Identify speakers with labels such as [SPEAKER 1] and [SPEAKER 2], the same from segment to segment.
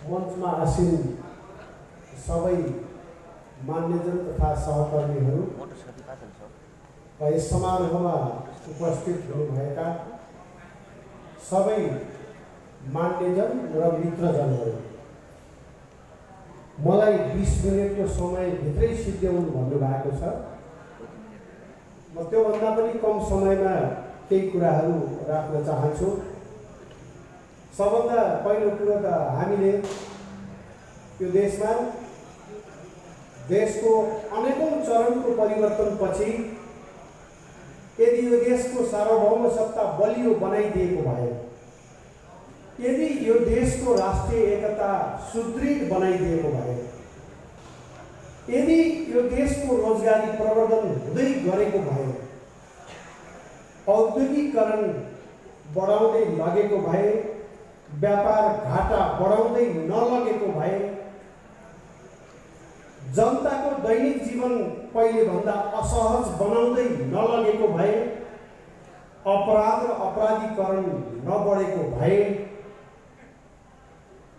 [SPEAKER 1] मञ्चमा आसीन सबै मान्यजन तथा सहकर्मीहरू र यस समारोहमा उपस्थित हुनुभएका सबै मान्यजन र मित्रजनहरू, मलाई 20 मिनटको समयभित्रै सिद्ध्याउनु भन्नुभएको छ। म त्योभन्दा पनि कम समयमा केही कुराहरू राख्न चाहन्छु। सबभन्दा पहिलो कुरो त हामीले यो देशमा देशको अनेकौं चरणको परिवर्तनपछि यदि यो देशको सार्वभौम सत्ता बलियो बनाइदिएको भए, यदि यो देशको राष्ट्रिय एकता सुदृढ बनाइदिएको भए, यदि यो देशको रोजगारी प्रवर्धन हुँदै गरेको भए, औद्योगिकीकरण बढाउँदै लगेको भए, व्यापार घाटा बढाउँदै नलगेको भए, जनताको दैनिक जीवन पहिले भन्दा असहज बनाउँदै नलगेको भए, अपराध र अपराधीकरण नबढेको भए,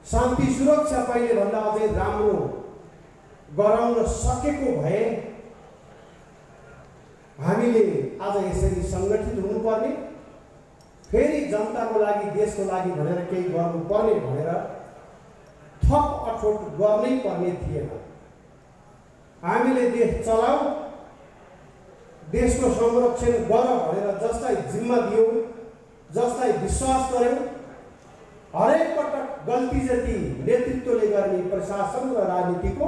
[SPEAKER 1] शान्ति सुरक्षा पहिले भन्दा अझै राम्रो गराउन सकेको भए, हामीले आज यसरी सङ्गठित हुनुपर्ने, फेरि जनताको लागि देशको लागि भनेर केही गर्नुपर्ने भनेर थप अठोट गर्नै पर्ने थिएन। हामीले देश चलाऊ, देशको संरक्षण गर भनेर जसलाई जिम्मा दियौँ, जसलाई विश्वास गर्यौँ, हरेक पटक गल्ती जति नेतृत्वले गर्ने प्रशासन र राजनीतिको,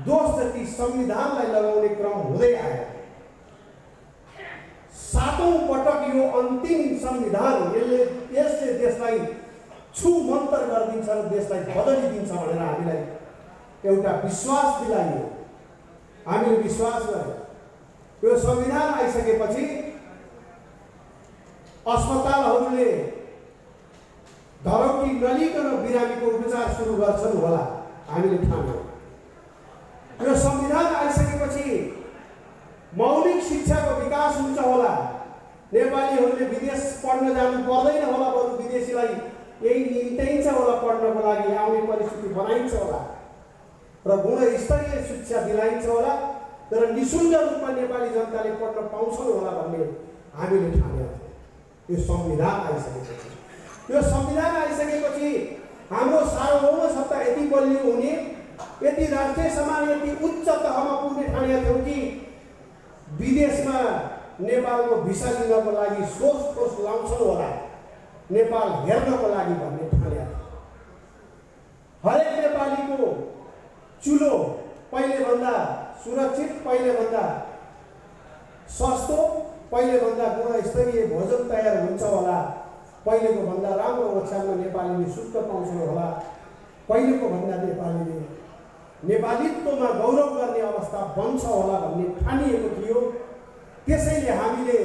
[SPEAKER 1] दोष जति संविधानलाई लगाउने क्रम हुँदै आयो। 7औं पटक यो अन्तिम संविधान यसले देशलाई छुमन्तर गरिदिन्छ र देशलाई बदलिदिन्छ भनेर हामीलाई एउटा विश्वास दिलाइयो। हामीले विश्वास गर्यौँ। यो संविधान आइसकेपछि अस्पतालहरूले धरौटी नलिकन बिरामीको उपचार सुरु गर्छन् होला, हामीले ठान्यौँ। यो संविधान आइसकेपछि मौलिक शिक्षाको विकास हुन्छ होला, नेपालीहरूले विदेश पढ्न जानु पर्दैन होला, बरु विदेशीलाई यही निम्त्याइन्छ होला, पढ्नको लागि आउने परिस्थिति बनाइन्छ होला र गुणस्तरीय शिक्षा दिलाइन्छ होला, तर निःशुल्क रूपमा नेपाली जनताले पढ्न पाउँछन् होला भन्ने हामीले ठानेका थियौँ। यो संविधान आइसकेपछि, यो संविधान आइसकेपछि हाम्रो सार्वभौम सत्ता यति बलियो हुने, यति राष्ट्रिय समान यति उच्च तहमा पुग्ने ठानेका थियौँ कि विदेशमा नेपालको भिसा लिनको लागि सोच लाउँछन् होला, नेपाल हेर्नको लागि भन्ने ठानेका थियौँ। हरेक नेपालीको चुलो पहिलेभन्दा सुरक्षित, पहिलेभन्दा सस्तो, पहिलेभन्दा गुणस्तरीय भोजन तयार हुन्छ होला, पहिलेको भन्दा राम्रो ओछ्यानमा नेपालीले शुल्क पाउँछन् होला, पहिलेको भन्दा नेपालीले नेपालीत्वमा गौरव गर्ने अवस्था बन्छ होला भन्ने ठानिएको थियो। त्यसैले हामीले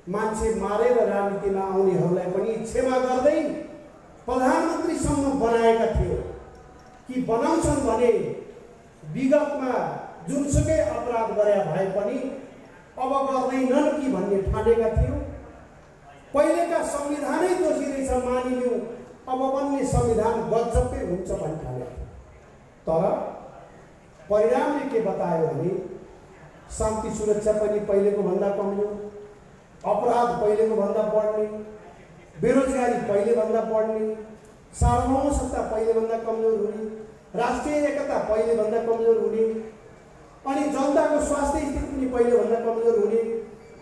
[SPEAKER 1] मान्छे मारेर राजनीतिमा आउनेहरूलाई पनि क्षमा गर्दै प्रधानमन्त्रीसम्म बनाएका थियौँ कि बनाउँछन् भने विगतमा जुनसुकै अपराध गरे भए पनि अब गर्दैनन् कि भन्ने ठानेका थियौँ। पहिलेका संविधानै दोषी रहेछ मानिलिउँ, अब बन्ने संविधान गजबकै हुन्छ भन्ने ठानेका थियौँ। तर परिणामले के बतायो भने शान्ति सुरक्षा पनि पहिलेको भन्दा कमजोर, अपराध पहिलेको भन्दा बढ्ने, बेरोजगारी पहिलेभन्दा बढ्ने, सार्वभौम सत्ता पहिलेभन्दा कमजोर हुने, राष्ट्रिय एकता पहिलेभन्दा कमजोर हुने, अनि जनताको स्वास्थ्य स्थिति पनि पहिलेभन्दा कमजोर हुने,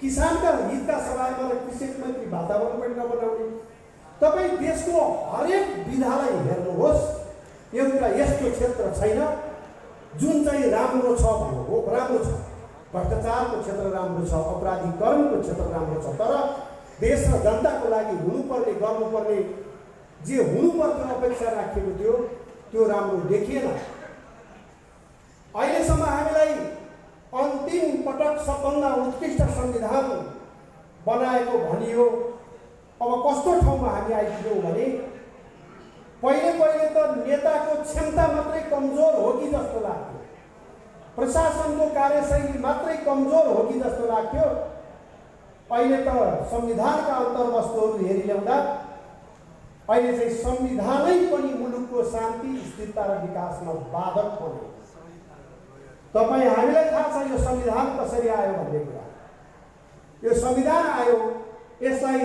[SPEAKER 1] किसानका हितका सभामा र कृषि मन्त्री वातावरण पनि नबनाउने। तपाईँ देशको हरेक विधालाई हेर्नुहोस्, एउटा यस्तो क्षेत्र छैन जुन चाहिँ राम्रो छ भन्नु हो, राम्रो छ। भ्रष्टाचारको क्षेत्र राम्रो छ, अपराधीकरणको क्षेत्र राम्रो छ, तर देश र जनताको लागि हुनुपर्ने गर्नुपर्ने जे हुनुपर्ने अपेक्षा राखिएको थियो त्यो राम्रो देखिएन। अहिलेसम्म हामीलाई अन्तिम पटक सबभन्दा उत्कृष्ट संविधान बनाएको भनियो। अब कस्तो ठाउँमा हामी आइपुग्यौँ भने पहिले त नेताको क्षमता मात्रै कमजोर हो कि जस्तो लाग्थ्यो, प्रशासनको कार्यशैली मात्रै कमजोर हो कि जस्तो लाग्थ्यो। अहिले त संविधानका अन्तर्वस्तुहरू हेरी ल्याउँदा अहिले चाहिँ संविधानै पनि मुलुकको शान्ति स्थिरता र विकासमा बाधक बन्यो। तपाईँ हामीलाई थाहा छ यो संविधान कसरी आयो भन्ने कुरा। यो संविधान आयो, यसलाई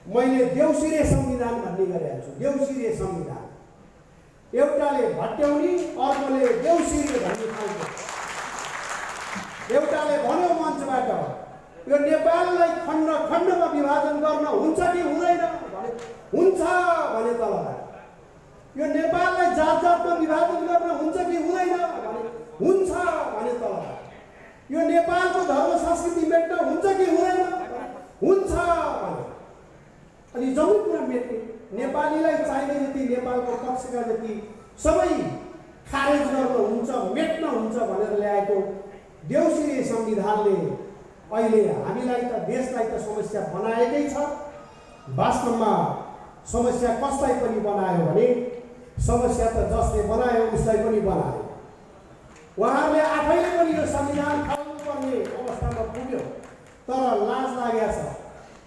[SPEAKER 1] मैले देउसिरे संविधान भन्ने गरेको छु। देउसिरे संविधान, एउटाले भट्याउने अर्कोले देउसिरे भन्ने खालको। एउटाले भन्यो मञ्चबाट यो नेपाललाई खण्ड खण्डमा विभाजन गर्न हुन्छ कि हुँदैन भने हुन्छ भने तलबाट, यो नेपाललाई जात जातमा विभाजन गर्न हुन्छ कि हुँदैन भने हुन्छ भने तलबाट, यो नेपालको धर्म संस्कृति मेट्न हुन्छ कि हुँदैन हुन्छ भने, अनि जम्मै कुरा मेट्ने, नेपालीलाई चाहिने जति नेपालको पक्षका जति सबै खारेज गर्न हुन्छ मेट्न हुन्छ भनेर ल्याएको देउसिरे संविधानले अहिले हामीलाई त देशलाई त समस्या बनाएकै छ। वास्तवमा समस्या कसलाई पनि बनायो भने समस्या त जसले बनायो उसलाई पनि बनायो। उहाँहरूले आफैले पनि यो संविधान फाल्नुपर्ने अवस्थामा पुग्यो, तर लाज लागेको छ।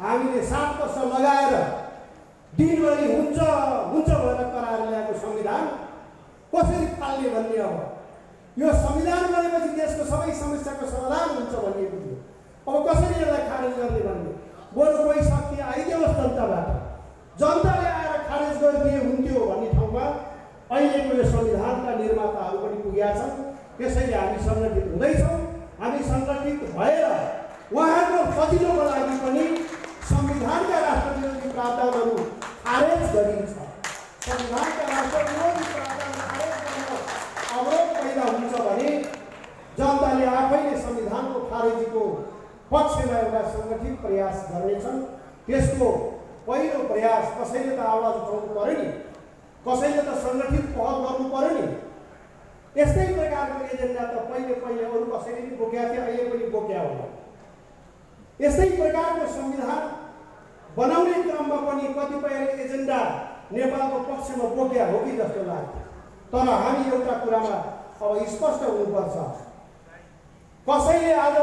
[SPEAKER 1] हामीले 7 वर्ष लगाएर दिनभरि हुन्छ हुन्छ भनेर कराएर ल्याएको संविधान कसरी फाल्ने भन्ने। अब यो संविधान बनेपछि देशको सबै समस्याको समाधान हुन्छ भन्ने बुझ्यो। अब कसरी यसलाई खारेज गर्ने भन्ने, बरु कोही शक्ति आइदियोस् जनताबाट, जनताले आएर खारेज गरिदिए हुन्थ्यो भन्ने ठाउँमा अहिलेको यो संविधानका निर्माताहरू पनि पुगेका छन्। त्यसैले हामी सङ्गठित हुँदैछौँ। हामी सङ्गठित भएर उहाँहरूको सजिलोको लागि पनि संविधानका राष्ट्रविरोधी प्रावधानहरू खारेज गरिन्छ। संविधानका राष्ट्रविरोधी प्रावधान खारेज गर्न अवरोध पैदा हुन्छ भने जनताले आफैले संविधानको खारेजीको पक्षमा एउटा सङ्गठित प्रयास गर्नेछन्। त्यसको पहिलो प्रयास कसैले त आवाज उठाउनु पर्यो नि, कसैले त सङ्गठित पहल गर्नु पर्यो नि। यस्तै प्रकारको एजेन्डा त पहिले अरू कसैले पनि बोकेका थिए, अहिले पनि बोक्या होला। यस्तै प्रकारको संविधान बनाउने क्रममा पनि कतिपयले एजेन्डा नेपालको पक्षमा बोक्या हो कि जस्तो लाग्छ। तर हामी एउटा कुरामा अब स्पष्ट हुनुपर्छ, कसैले आज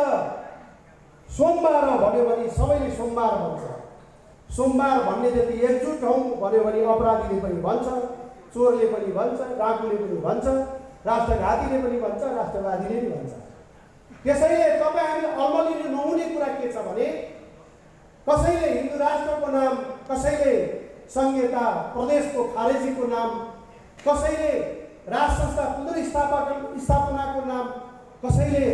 [SPEAKER 1] सोमबार भन्यो भने सबैले सोमबार भन्छ। सोमबार भन्ने जति एकजुट हौँ भन्यो भने अपराधीले पनि भन्छ, चोरले पनि भन्छ, डाकुले पनि भन्छ, राष्ट्रघातीले पनि भन्छ, राष्ट्रवादीले पनि भन्छ। त्यसैले तपाईँ हामीले अलमलिनु नहुने कुरा के छ भने कसैले हिन्दू राष्ट्रको नाम, कसैले संहिता प्रदेशको खारेजीको नाम, कसैले राष्ट्र संस्था पुनर्स्थापनाको नाम, कसैले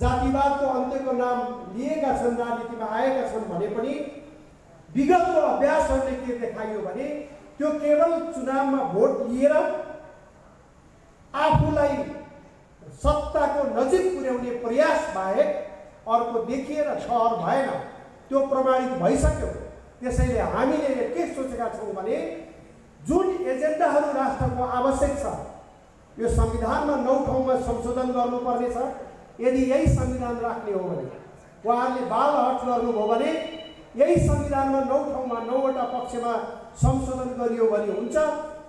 [SPEAKER 1] जातिवादको अन्त्यको नाम लिएका छन्, राजनीतिमा आएका छन् भने पनि विगतको अभ्यासहरूले के देखाइयो भने त्यो केवल चुनावमा भोट लिएर आफूलाई सत्ताको नजिक पुर्याउने प्रयास बाहेक अर्को देखिएर ठहर भएन, त्यो प्रमाणित भइसक्यो। त्यसैले हामीले के सोचेका छौँ भने जुन एजेन्डाहरू राष्ट्रको आवश्यक छ, यो संविधानमा 9 ठाउँमा संशोधन गर्नुपर्ने छ। यदि यही संविधान राख्ने हो भने, उहाँहरूले बाल हट गर्नुभयो भने यही संविधानमा 9 ठाउँमा 9वटा पक्षमा संशोधन गरियो भने हुन्छ।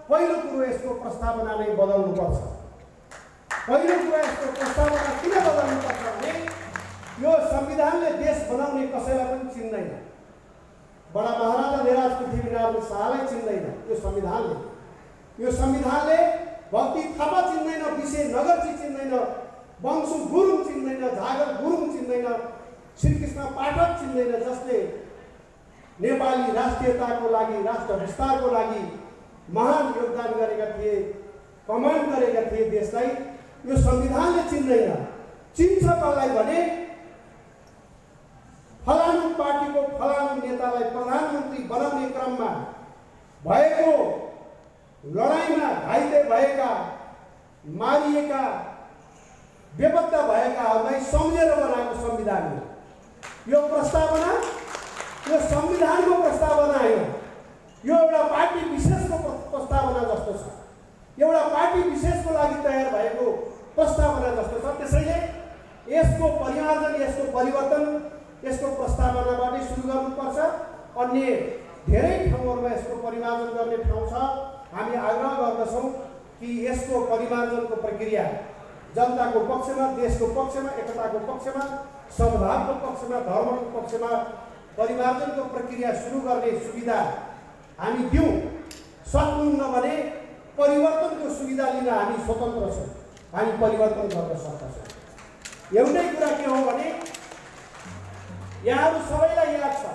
[SPEAKER 1] पहिलो कुरो यसको प्रस्तावना नै बदल्नुपर्छ। पहिलो कुरा यसको प्रस्तावना किन बदल्नुपर्छ भने यो संविधानले देश बनाउने कसैलाई पनि चिन्दैन। बडा महाराजा धेराज पृथ्वीनारायण शाहलाई चिन्दैन यो संविधानले भक्ति थापा चिन्दैन, विशे नगरजी चिन्दैन, वंशु गुरुङ चिन्दैन, झागर गुरुङ चिन्दैन, श्रीकृष्ण पाठक चिन्दैन, जसले नेपाली राष्ट्रियताको लागि, राष्ट्र विस्तारको लागि महान योगदान गरेका थिए, कमान्ड गरेका थिए देशलाई। यो संविधानले चिन्दैन। चिन्छ कसलाई भने फलानु पार्टीको फलानु नेतालाई प्रधानमन्त्री बनाउने क्रममा भएको लडाइँमा घाइते भएका, मारिएका, बेपत्ता भएकाहरूलाई सम्झेर बनाएको संविधान हो यो प्रस्तावना। यो संविधानको प्रस्तावना होइन, यो एउटा पार्टी विशेषको प्रस्तावना जस्तो छ, एउटा पार्टी विशेषको लागि तयार भएको प्रस्तावना जस्तो छ। त्यसैले यसको परिमार्जन, यसको परिवर्तन यसको प्रस्तावनाबाटै सुरु गर्नुपर्छ। अन्य धेरै ठाउँहरूमा यसको परिमार्जन गर्ने ठाउँ छ। हामी आग्रह गर्दछौँ कि यसको परिमार्जनको प्रक्रिया जनताको पक्षमा, देशको पक्षमा, एकताको पक्षमा, सद्भावको पक्षमा, धर्मको पक्षमा परिमार्जनको प्रक्रिया सुरु गर्ने सुविधा हामी दिउँ, सक्नुहुन्न भने परिवर्तनको सुविधा लिन हामी स्वतन्त्र छौँ, हामी परिवर्तन गर्न सक्छौँ। एउटै कुरा के हो भने यहाँहरू सबैलाई याद छ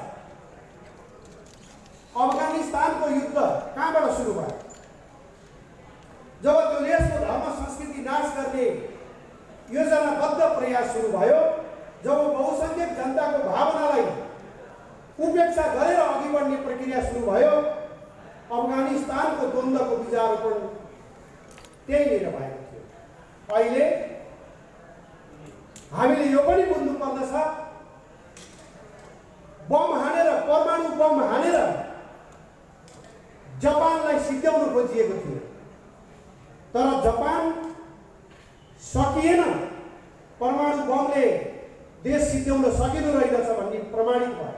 [SPEAKER 1] अफगानिस्तानको युद्ध कहाँबाट सुरु भयो? जब त्यो देशको धर्म संस्कृति नाश गर्ने योजनाबद्ध प्रयास सुरु भयो, जब बहुसंख्यक जनताको भावनालाई उपेक्षा गरेर अघि बढ्ने प्रक्रिया सुरु भयो, अफगानिस्तानको द्वन्द्वको बीजारोपण त्यहीँनिर भएको थियो। अहिले हामीले यो पनि बुझ्नु पर्दछ, बम हानेर, परमाणु बम हानेर जापानलाई सिद्ध्याउन खोजिएको थियो, तर जापान सकिएन। परमाणु बमले देश सिद्ध्याउन सकिँदो रहेछ भन्ने प्रमाणित भयो।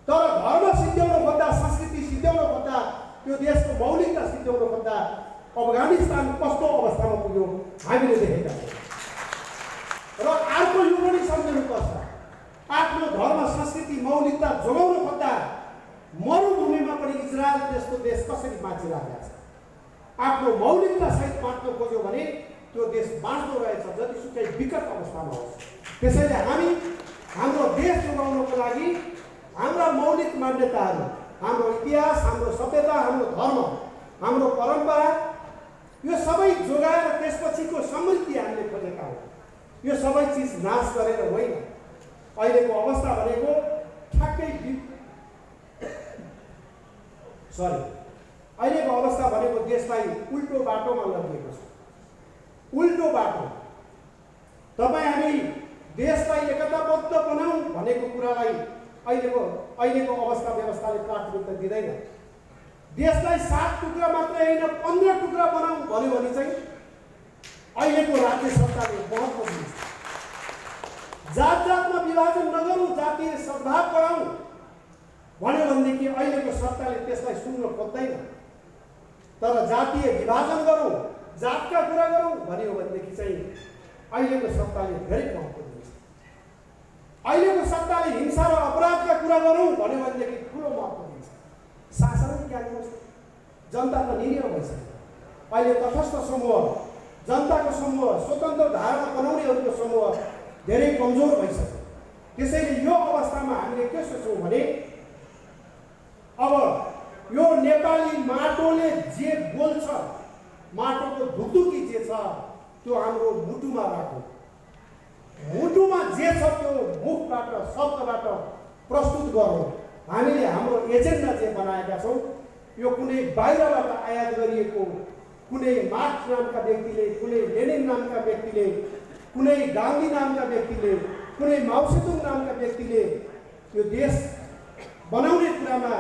[SPEAKER 1] तर धर्म सिद्ध्याउन खोज्दा, संस्कृति सिद्ध्याउन खोज्दा, त्यो देशको मौलिकता सिद्ध्याउन खोज्दा अफगानिस्तान कस्तो अवस्थामा पुग्यो हामीले देखेका छौँ। र अर्को यो पनि सम्झनुपर्छ, आफ्नो धर्म संस्कृति मौलिकता जोगाउन खोज्दा मरुभूमिमा पनि इजरायल जस्तो देश कसरी बाँचिरहेको छ। आफ्नो मौलिकता सहित बाँच्न खोज्यो भने त्यो देश बाँच्दो रहेछ, जतिसुकै विकट अवस्थामा होस्। त्यसैले हामी हाम्रो देश जोगाउनको लागि हाम्रा मौलिक मान्यताहरू, हाम्रो इतिहास, हाम्रो सभ्यता, हाम्रो धर्म, हाम्रो परम्परा, यो सबै जोगाएर त्यसपछिको समृद्धि हामीले खोजेका हौँ। यो सबै चिज नाश गरेर होइन। अहिलेको अवस्था भनेको ठ्याक्कै अहिलेको अवस्था भनेको देशलाई उल्टो बाटोमा लगिएको छ। उल्टो बाटो। तपाईँ हामी देशलाई एकताबद्ध बनाऊँ भनेको कुरालाई अहिलेको अवस्था व्यवस्थाले प्राथमिकता दिँदैन। देशलाई 7 टुक्रा मात्रै होइन 15 टुक्रा बनाऊँ भन्यो भने चाहिँ अहिलेको राज्य सरकारले महत्त्व दिन्छ। जात जातमा विभाजन नगरौँ, जातीय सद्भाव बढाउँ भन्यो भनेदेखि अहिलेको सरकारले त्यसलाई सुन्न खोज्दैन। तर जातीय विभाजन गरौँ, जातका कुरा गरौँ भन्यो भनेदेखि चाहिँ अहिलेको सत्ताले धेरै महत्त्व दिन्छ। अहिलेको सत्ताले हिंसा र अपराधका कुरा गरौँ भन्यो भनेदेखि ठुलो महत्त्व दिन्छ। शासन क्या गर्छ? जनता त निरीह भइसक्यो। अहिले तटस्थ समूह, जनताको समूह, स्वतन्त्र धारणा बनाउनेहरूको समूह धेरै कमजोर भइसक्यो। त्यसैले यो अवस्थामा हामीले के सोच्छौँ भने अब यो नेपाली माटोले जे बोल्छ, माटोको धुकधुकी जे छ त्यो हाम्रो मुटुमा राखौँ। मुटुमा जे छ त्यो मुखबाट, शब्दबाट प्रस्तुत गरौँ। हामीले हाम्रो एजेन्डा जे बनाएका छौँ यो कुनै बाहिरबाट आयात गरिएको, कुनै मार्क्स नामका व्यक्तिले, कुनै लेनिन नामका व्यक्तिले, कुनै गान्धी नामका व्यक्तिले, कुनै माओसेतुङ नामका व्यक्तिले यो देश बनाउने कुरामा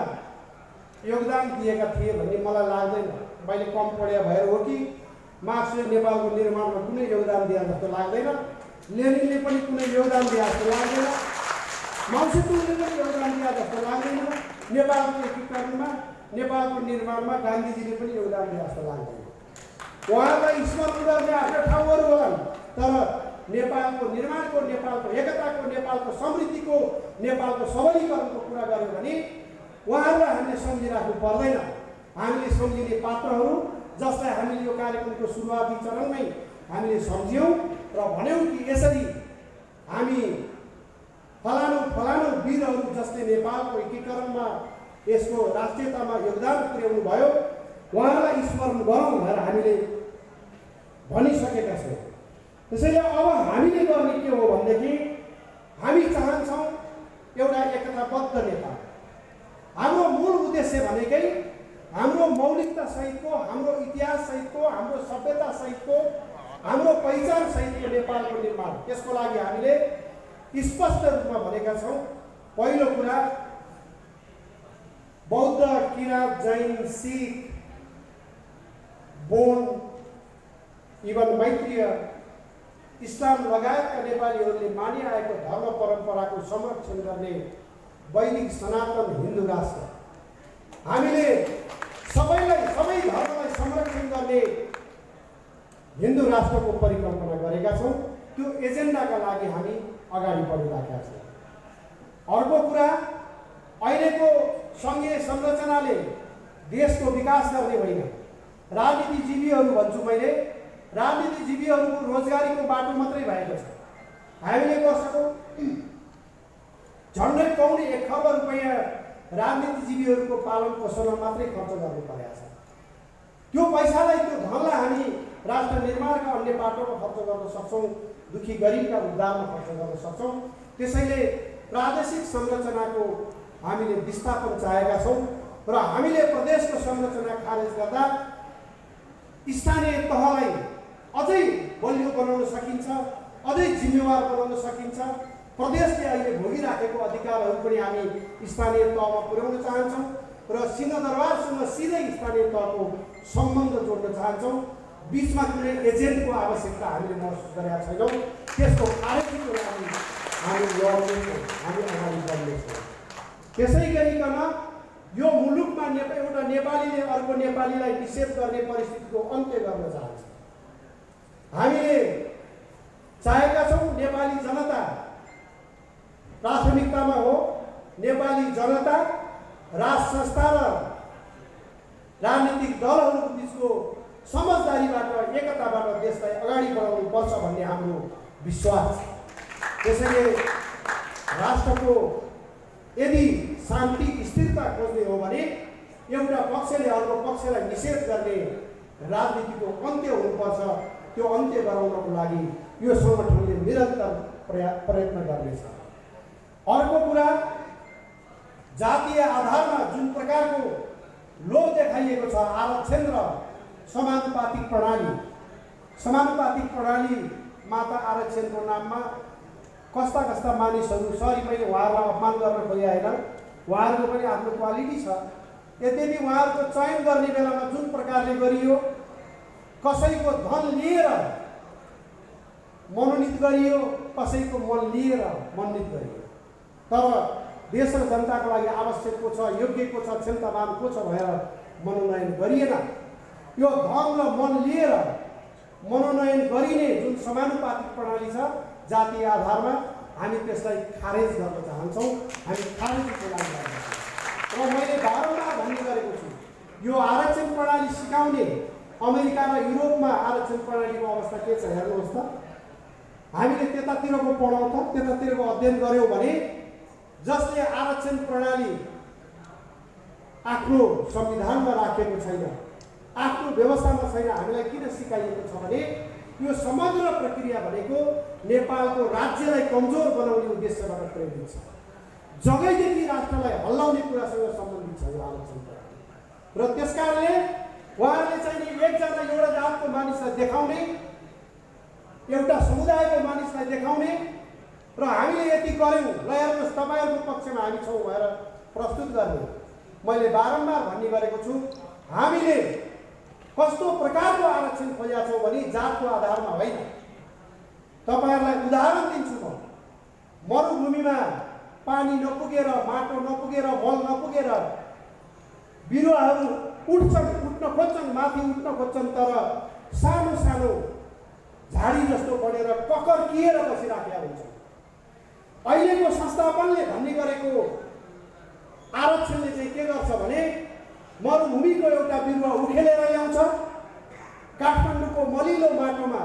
[SPEAKER 1] योगदान दिएका थिए भन्ने मलाई लाग्दैन। मैले कम पढेका भएर हो कि मार्क्सले नेपालको निर्माणमा कुनै योगदान दिए जस्तो लाग्दैन, लेनिनले पनि कुनै योगदान दिए जस्तो लाग्दैन, माओसेतुङले पनि योगदान दिए जस्तो लाग्दैन, नेपालको एकीकरणमा, नेपालको निर्माणमा गान्धीजीले पनि योगदान दिए जस्तो लाग्दैन। उहाँलाई स्मरण गर्ने आफ्ना ठाउँहरू होलान्, तर नेपालको निर्माणको, नेपालको एकताको, नेपालको समृद्धिको, नेपालको सबलीकरणको कुरा गर्यो भने उहाँहरूलाई हामीले सम्झिराख्नु पर्दैन। हामीले सम्झिने पात्रहरू जसलाई हामीले यो कार्यक्रमको सुरुवाती चरणमै हामीले सम्झ्यौँ र भन्यौँ कि यसरी हामी फलानु वीरहरू जसले नेपालको एकीकरणमा, यसको राष्ट्रियतामा योगदान पुर्याउनु भयो, उहाँहरूलाई स्मरण गरौँ भनेर हामीले भनिसकेका छौँ। त्यसैले अब हामीले गर्ने के हो भनेदेखि हामी चाहन्छौँ एउटा एकताबद्ध नेपाल। हाम्रो मूल उद्देश्य भनेकै हाम्रो मौलिकता सहितको, हाम्रो इतिहास सहितको, हाम्रो सभ्यता सहितको, हाम्रो पहिचान सहितको नेपालको निर्माण। त्यसको लागि हामीले स्पष्ट रूपमा भनेका छौँ। पहिलो कुरा, बौद्ध, किराँत, जैन, सिख, बोन, इभन मैत्रीय, इस्लाम लगायतका नेपालीहरूले मानिआएको धर्म परम्पराको संरक्षण गर्ने वैदिक सनातन हिन्दू राष्ट्र। हामीले सबैलाई, सबै धर्मलाई संरक्षण गर्ने हिन्दू राष्ट्रको परिकल्पना गरेका छौँ। त्यो एजेन्डाका लागि हामी अगाडि बढिरहेका छौँ। अर्को कुरा, अहिलेको सङ्घीय संरचनाले देशको विकास गर्ने होइन। राजनीतिजीवीहरू भन्छु मैले, राजनीतिजीवीहरूको रोजगारीको बाटो मात्रै भएको छ। हामीले वर्षको झन्डै पाउने 1 खर्ब रुपैयाँ राजनीतिजीवीहरूको पालन पोषणमा मात्रै खर्च गर्नु परेको छ। त्यो पैसालाई, त्यो धनलाई हामी राष्ट्र निर्माणका अन्य बाटोमा खर्च गर्न सक्छौँ, दुखी गरिबका उद्धारमा खर्च गर्न सक्छौँ। त्यसैले प्रादेशिक संरचनाको हामीले विस्थापन चाहेका छौँ र हामीले प्रदेशको संरचना खारेज गर्दा स्थानीय तहलाई अझै बलियो बनाउन सकिन्छ, अझै जिम्मेवार बनाउन सकिन्छ। प्रदेशले अहिले भोगिराखेको अधिकारहरू पनि हामी स्थानीय तहमा पुर्याउन चाहन्छौँ र सिंहदरबारसँग सिधै स्थानीय तहको सम्बन्ध जोड्न चाहन्छौँ। बिचमा कुनै एजेन्टको आवश्यकता हामीले महसुस गरेका छैनौँ। त्यसको खारेजीको लागि हामी लड्नेछौँ, हामी अगाडि बढ्नेछौँ। त्यसै गरिकन यो मुलुकमा एउटा नेपालीले अर्को नेपालीलाई निषेध गर्ने परिस्थितिको अन्त्य गर्न चाहन्छ। हामीले चाहेका छौँ नेपाली जनता प्राथमिकतामा हो। नेपाली जनता राज संस्था र राजनीतिक दलहरूको बिचको समझदारीबाट, एकताबाट देशलाई अगाडि बढाउनु पर्छ भन्ने हाम्रो विश्वास छ। त्यसैले राष्ट्रको यदि शान्ति स्थिरता खोज्ने हो भने एउटा पक्षले अर्को पक्षलाई निषेध गर्ने राजनीतिको अन्त्य हुनुपर्छ। त्यो अन्त्य गराउनको लागि यो सङ्गठनले निरन्तर प्रयत्न गर्नेछ। अर्को कुरा, जातीय आधारमा जुन प्रकारको लोभ देखाइएको छ, आरक्षण र समानुपातिक प्रणालीमा त आरक्षणको नाममा कस्ता कस्ता मानिसहरू, सरी मैले उहाँहरूलाई अपमान गर्न खोजिआएन, उहाँहरूको पनि आफ्नो क्वालिटी छ। यद्यपि उहाँहरूको चयन गर्ने बेलामा जुन प्रकारले गरियो, कसैको धन लिएर मनोनित गरियो, कसैको मन लिएर मनोनित गरियो। तर देश र जनताको लागि आवश्यक को छ, योग्य को छ, क्षमतावान को छ भनेर मनोनयन गरिएन। यो धन र मन लिएर मनोनयन गरिने जुन समानुपातिक प्रणाली छ जातीय आधारमा, हामी त्यसलाई खारेज गर्न चाहन्छौँ। हामी खारेजको लागि लाग्छौँ र मैले बारम्बार भन्ने गरेको छु, यो आरक्षण प्रणाली सिकाउने अमेरिका र युरोपमा आरक्षण प्रणालीको अवस्था के छ हेर्नुहोस् त। हामीले त्यतातिरको पढौँ त, त्यतातिरको अध्ययन गऱ्यौँ भने जसले आरक्षण प्रणाली आफ्नो संविधानमा राखेको छैन, आफ्नो व्यवस्थामा छैन, हामीलाई किन सिकाइएको छ भने यो समग्र प्रक्रिया भनेको नेपालको राज्यलाई कमजोर बनाउने उद्देश्यबाट प्रेरित छ। जगैदेखि राष्ट्रलाई हल्लाउने कुरासँग सम्बन्धित छ यो आरक्षण प्रणाली। र त्यसकारणले उहाँहरूले चाहिँ एउटा जातको मानिसलाई देखाउने, एउटा समुदायको मानिसलाई देखाउने र हामीले यति गऱ्यौँ, ल हेर्नुहोस् तपाईँहरूको पक्षमा हामी छौँ भनेर प्रस्तुत गर्ने। मैले बारम्बार भन्ने गरेको छु, हामीले कस्तो प्रकारको आरक्षण खोजेका छौँ भने जातको आधारमा होइन। तपाईँहरूलाई उदाहरण दिन्छु म। मरुभूमिमा पानी नपुगेर, माटो नपुगेर, मल नपुगेर बिरुवाहरू उठ्न खोज्छन्, माथि उठ्न खोज्छन्, तर सानो सानो झाडी जस्तो बढेर ककर्किएर बसिराखेका हुन्छन्। अहिलेको संस्थापनले भन्ने गरेको आरक्षणले चाहिँ के गर्छ भने मरुभूमिको एउटा बिरुवा उखेलेर ल्याउँछ, काठमाडौँको मलिलो माटोमा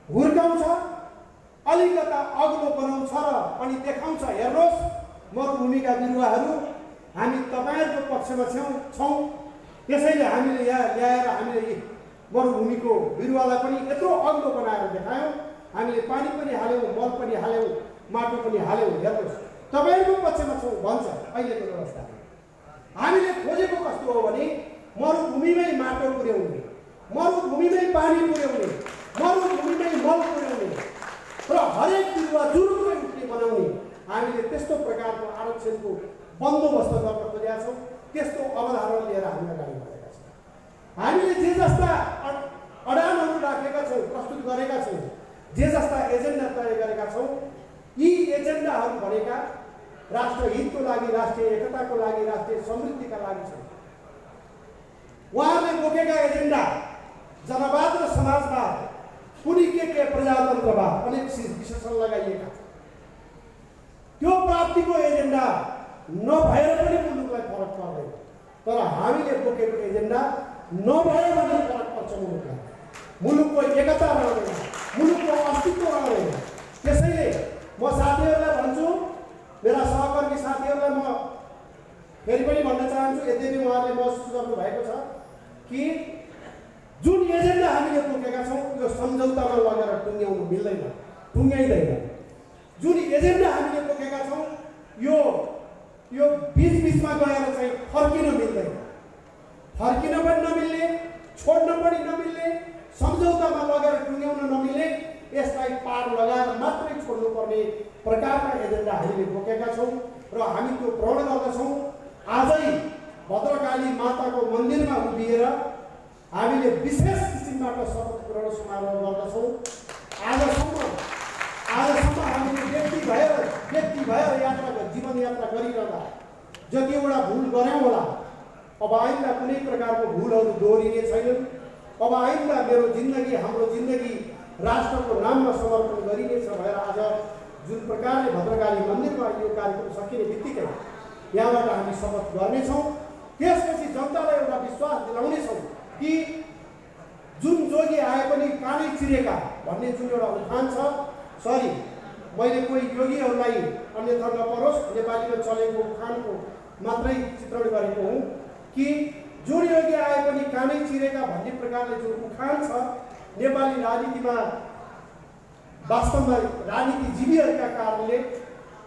[SPEAKER 1] हुर्काउँछ, अलिकता अग्लो बनाउँछ र अनि देखाउँछ, हेर्नुहोस् मरुभूमिका बिरुवाहरू हामी तपाईँहरूको पक्षमा छौँ। त्यसैले हामीले यहाँ ल्याएर हामीले मरुभूमिको बिरुवालाई पनि यत्रो अग्लो बनाएर देखायौँ, हामीले पानी पनि हाल्यौँ, मल पनि हाल्यौँ, माटो पनि हाल्यौँ, हेर्नुहोस् तपाईँहरूको पक्षमा छौँ भन्छ अहिलेको व्यवस्था। हामीले खोजेको कस्तो हो भने मरुभूमिमै माटो पुर्याउने, मरुभूमिमै पानी पुर्याउने, मरुभूमिमै मल पुर्याउने र हरेक बिरुवा जुरुमै उठ्ने बनाउने हामीले त्यस्तो प्रकारको आरक्षणको बन्दोबस्त गर्न खोजेका छौँ। त्यस्तो अवधारणा लिएर हामी अगाडि बढेका छौँ। हामीले जे जस्ता अडानहरू राखेका छौँ, प्रस्तुत गरेका छौँ, जे जस्ता एजेन्डा तय गरेका छौँ, यी एजेन्डाहरू भनेका राष्ट्र हितको लागि, राष्ट्रिय एकताको लागि, राष्ट्रिय समृद्धिका लागि छन्। उहाँहरूले बोकेका एजेन्डा जनवाद र समाजवाद, कुनै के प्रजातन्त्रवाद, अनेक विशेषण लगाइएका छन्। त्यो प्राप्तिको एजेन्डा नभएर पनि मुलुकलाई फरक पर्दैन, तर हामीले बोकेको एजेन्डा नभए भने फरक पर्छ मुलुकलाई। मुलुकको एकता रहँदैन, मुलुकको अस्तित्व रहँदैन। त्यसैले म साथीहरूलाई भन्छु, मेरा सहकर्मी साथीहरूलाई म फेरि पनि भन्न चाहन्छु, यद्यपि उहाँहरूले महसुस गर्नुभएको छ कि जुन एजेन्डा हामीले बोकेका छौँ यो सम्झौतामा लगेर टुङ्ग्याउनु मिल्दैन, टुङ्ग्याइँदैन। जुन एजेन्डा हामीले बोकेका छौँ यो बिचमा गएर चाहिँ फर्किन मिल्दैन, फर्किन पनि नमिल्ने, छोड्न पनि नमिल्ने, सम्झौतामा लगेर टुङ्ग्याउन नमिल्ने, यसलाई पार लगाएर मात्रै छोड्नुपर्ने प्रकारका एजेन्डा हामीले बोकेका छौँ र हामी त्यो प्रण गर्दछौँ। आजै भद्रकाली माताको मन्दिरमा उभिएर हामीले विशेष किसिमबाट शपथ ग्रहण समारोह गर्दछौँ। आजसम्म हामीले व्यक्ति भएर जीवन यात्रा गरिरहँदा जतिवटा भुल गऱ्यौँ होला, अब आइन्दा कुनै प्रकारको भुलहरू दोहोरिने छैनन्। अब आइन्दा मेरो जिन्दगी, हाम्रो जिन्दगी राष्ट्रको नाममा समर्पण गरिनेछ भनेर आज जुन प्रकारले भद्रकाली मन्दिरमा यो कार्यक्रम सकिने बित्तिकै यहाँबाट हामी शपथ गर्नेछौँ। त्यसपछि जनतालाई एउटा विश्वास दिलाउनेछौँ कि जुन जोगी आए पनि कानै चिरेका भन्ने जुन एउटा उखान छ, सरी मैले कोही योगीहरूलाई अन्यथा नपरोस्, नेपालीमा चलेको उखानको मात्रै चित्रण गरेको हुँ कि जुन योगी आए पनि कानै चिरेका भन्ने प्रकारले जुन उखान छ, नेपाली राजनीतिमा वास्तवमा राजनीतिजीवीहरूका कारणले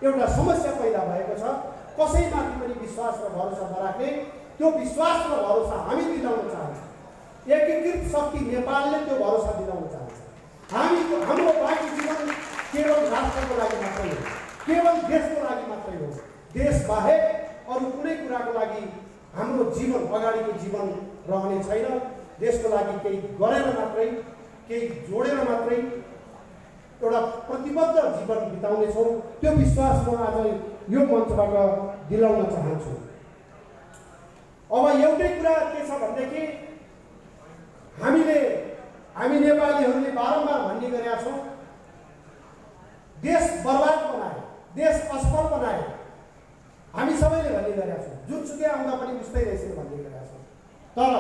[SPEAKER 1] एउटा समस्या पैदा भएको छ। कसैमाथि पनि विश्वास र भरोसा नराख्ने, त्यो विश्वास र भरोसा हामी दिलाउन चाहन्छौँ। एकीकृत शक्ति नेपालले त्यो भरोसा दिलाउन चाहन्छ। हाम्रो बाँकी जीवन केवल राष्ट्रको लागि मात्रै हो, केवल देशको लागि मात्रै हो। देश बाहेक अरू कुनै कुराको लागि हाम्रो जीवन, अगाडिको जीवन रहने छैन। देशको लागि केही गरेर मात्रै, केही जोडेर मात्रै एउटा प्रतिबद्ध जीवन बिताउनेछौँ। त्यो विश्वास म आज यो मञ्चबाट दिलाउन चाहन्छु। अब एउटै कुरा के छ भनेदेखि हामी नेपालीहरूले बारम्बार भन्ने गरेका छौँ, देश बर्बाद बनाए, देश असफल बनाए। हामी सबैले भन्ने गरेका छौँ, जुनसुकै आउँदा पनि उस्तै रहेछ भन्ने गरेका छौँ। तर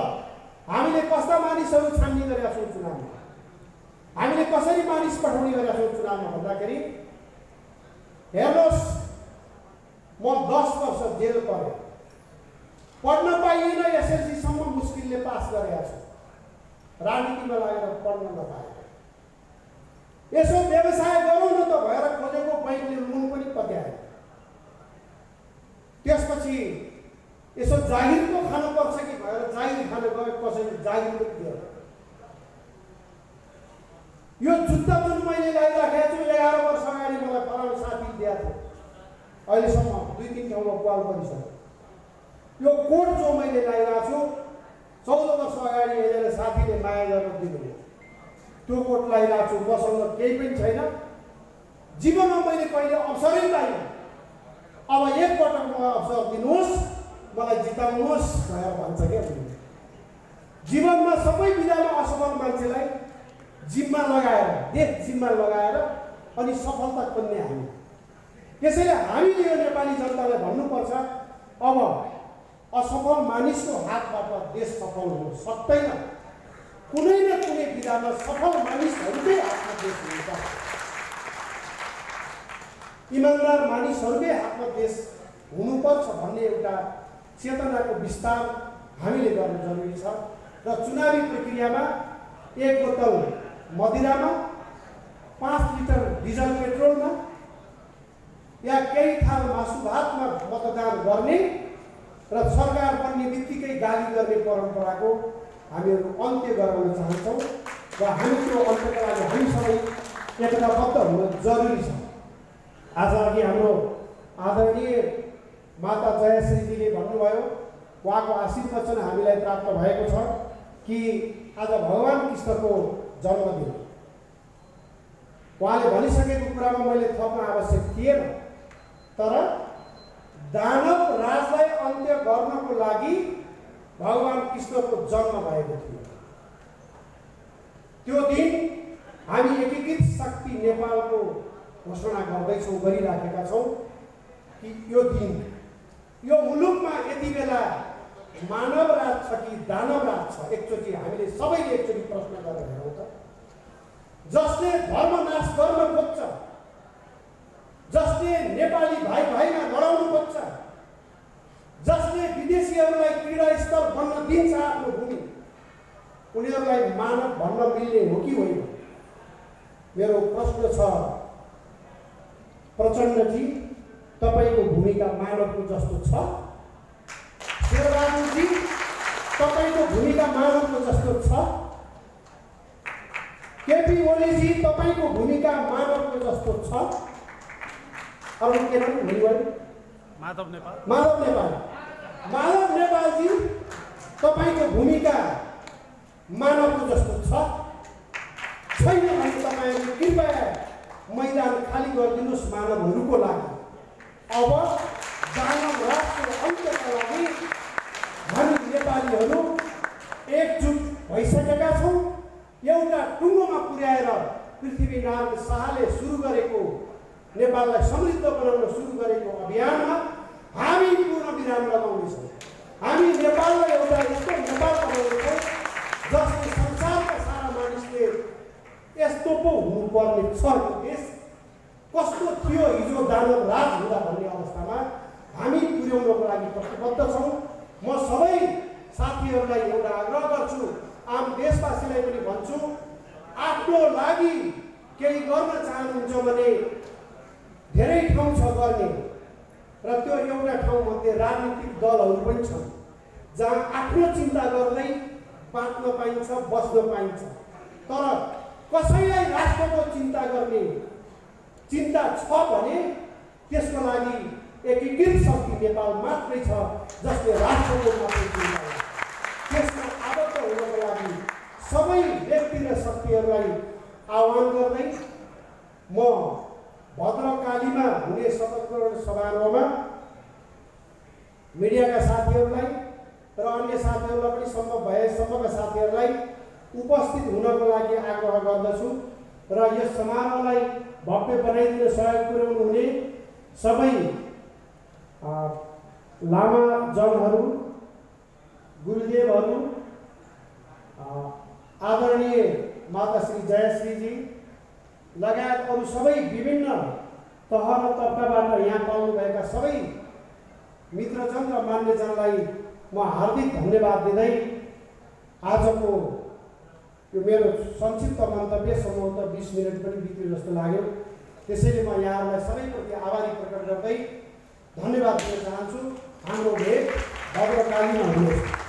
[SPEAKER 1] हामीले कस्ता मानिसहरू छान्ने गरेका छौँ चुनावमा, हामीले कसरी मानिस पठाउने गरेका छौँ चुनावमा भन्दाखेरि, हेर्नुहोस् म 10 वर्ष जेल परेँ, पढ्न पाइएन, एसएलसीसम्म मुस्किलले पास गरेका छु, राजनीतिमा लागेर पढ्न नपाए। यसो व्यवसाय गरौँ न त भएर खोजेको बैंकले लोन पनि पत्याए। त्यसपछि यसो जागिरको खानुपर्छ कि भएर जागिर खान गए, कसैले जागिर पनि दियो। यो जुत्ता जुन मैले लगाइराखेको छु 11 वर्ष अगाडि मलाई फलानु साथी दिएको थियो, अहिलेसम्म 2-3 ठाउँमा पाल परिसक्यो। यो कोट जो मैले लगाइरहेको छु 14 वर्ष अगाडि एकजना साथीले माया गरेर दिनुभयो, त्यो कोट लगाइरहेको छु। मसँग केही पनि छैन, जीवनमा मैले कहिले अवसरै पाइनँ। अब एकपटक मलाई अवसर दिनुहोस्, मलाई जिताउनुहोस् भनेर भन्छ क्या। जीवनमा सबै विधामा असफल मान्छेलाई जिम्मा लगाएर, देश जिम्मा लगाएर अनि सफलता खोज्ने हामी। त्यसैले हामीले यो नेपाली जनतालाई भन्नुपर्छ, अब असफल मानिसको हातबाट देश सफल हुन सक्दैन। कुनै न कुनै विधामा सफल मानिसहरूकै हातमा देश हुन्छ, इमान्दार मानिसहरूकै हातमा देश हुनुपर्छ भन्ने एउटा चेतनाको विस्तार हामीले गर्न जरुरी छ। र चुनावी प्रक्रियामा 1 बोतल मदिरामा, 5 लिटर डिजल पेट्रोलमा या केही थाल मासु भातमा मतदान गर्ने र सरकार बन्ने बित्तिकै गाली गर्ने परम्पराको हामीहरू अन्त्य गराउन चाहन्छौँ र हामी त्यो अन्त्यका लागि हामी सबै एकताबद्ध हुन जरुरी छ। आज अघि हाम्रो आदरणीय माता जयश्रीजीले भन्नुभयो, उहाँको आशीर्वचन हामीलाई प्राप्त भएको छ कि आज भगवान कृष्णको जन्मदिन। उहाँले भनिसकेको कुरामा मैले थप्न आवश्यक थिएन, तर दानव राजलाई अन्त्य गर्नको लागि भगवान कृष्णको जन्म भएको थियो। त्यो दिन हामी एकीकृत शक्ति नेपालको घोषणा गर्दैछौँ, गरिराखेका छौँ कि यो दिन यो मुलुकमा यति बेला मानव राज छ कि दानव राज छ? एकचोटि हामीले सबैले एकचोटि प्रश्न गरेर हेरौँ त। जसले धर्म नाश गर्न खोज्छ, जसले नेपाली भाइ भाइमा लडाउनु खोज्छ, जसले विदेशीहरूलाई क्रीडास्थल बन्न दिन्छ आफ्नो भूमि, उनीहरूलाई मानव भन्न मिल्ने हो कि होइन? मेरो प्रश्न छ प्रचण्डजी, तपाईँको भूमिका मानवको जस्तो छ? शेरबहादुरजी, तपाईँको भूमिका मानवको जस्तो छ? केपी ओलीजी, तपाईँको भूमिका मानवको जस्तो छ? अरू के नाम भनियो?
[SPEAKER 2] माधव नेपाल।
[SPEAKER 1] माधव नेपालजी, तपाईँको भूमिका मानवको जस्तो छ? छैन भने तपाईँहरूले कृपया मैदान खाली गरिदिनुहोस् मानवहरूको लागि। अब दानव राजको अन्त्यका लागि हामी नेपालीहरू एकजुट भइसकेका छौँ। एउटा टुङ्गोमा पुर्याएर पृथ्वीनारायण शाहले सुरु गरेको, नेपाललाई समृद्ध बनाउन सुरु गरेको अभियानमा हामी पूर्ण विराम लगाउनेछौँ। हामी नेपाललाई एउटा यस्तो नेपाल बनाउनेछौँ जसले संसारका सारा मानिसले यस्तो पो हुनुपर्ने छ यो देश, कस्तो थियो हिजो दानव राज हुँदा भन्ने अवस्थामा हामी पुर्याउनको लागि प्रतिबद्ध छौँ। म सबै साथीहरूलाई एउटा आग्रह गर्छु, आम देशवासीलाई पनि भन्छु, आफ्नो लागि केही गर्न चाहनुहुन्छ भने धेरै ठाउँ छ गर्ने, र त्यो एउटा ठाउँमध्ये राजनीतिक दलहरू पनि छन् जहाँ आफ्नो चिन्ता गर्दै बाँच्न पाइन्छ, बस्न पाइन्छ। तर कसैलाई राष्ट्रको चिन्ता गर्ने चिन्ता छ भने त्यसको लागि एकीकृत शक्ति नेपाल मात्रै छ जसले राष्ट्रको मात्रै चिन्ता गर्छ। त्यसमा आबद्ध हुनको लागि सबै व्यक्ति र शक्तिहरूलाई आह्वान गर्दै म भद्रकालीमा हुने शपथ ग्रहण समारोहमा मिडियाका साथीहरूलाई र अन्य साथीहरूलाई पनि सम्भव भएसम्मका साथीहरूलाई उपस्थित हुनको लागि आग्रह गर्दछु। र यस समारोहलाई भव्य बनाइदिन सहयोग पुर्याउनु हुने सबै लामाजनहरू, गुरुदेवहरू, आदरणीय माता श्री जयश्रीजी लगायत अरू सबै विभिन्न तह र तबकाबाट यहाँ पाउनुभएका सबै मित्रजन र मान्यजनलाई म हार्दिक धन्यवाद दिँदै आजको यो मेरो संक्षिप्त मन्तव्य सम्भवतः 20 मिनट पनि बित्यो जस्तो लाग्यो। त्यसैले म यहाँहरूलाई सबैप्रति आभारी प्रकट गर्दै धन्यवाद दिन चाहन्छु। हाम्रो भेट भद्रकालीमा हुनेछ।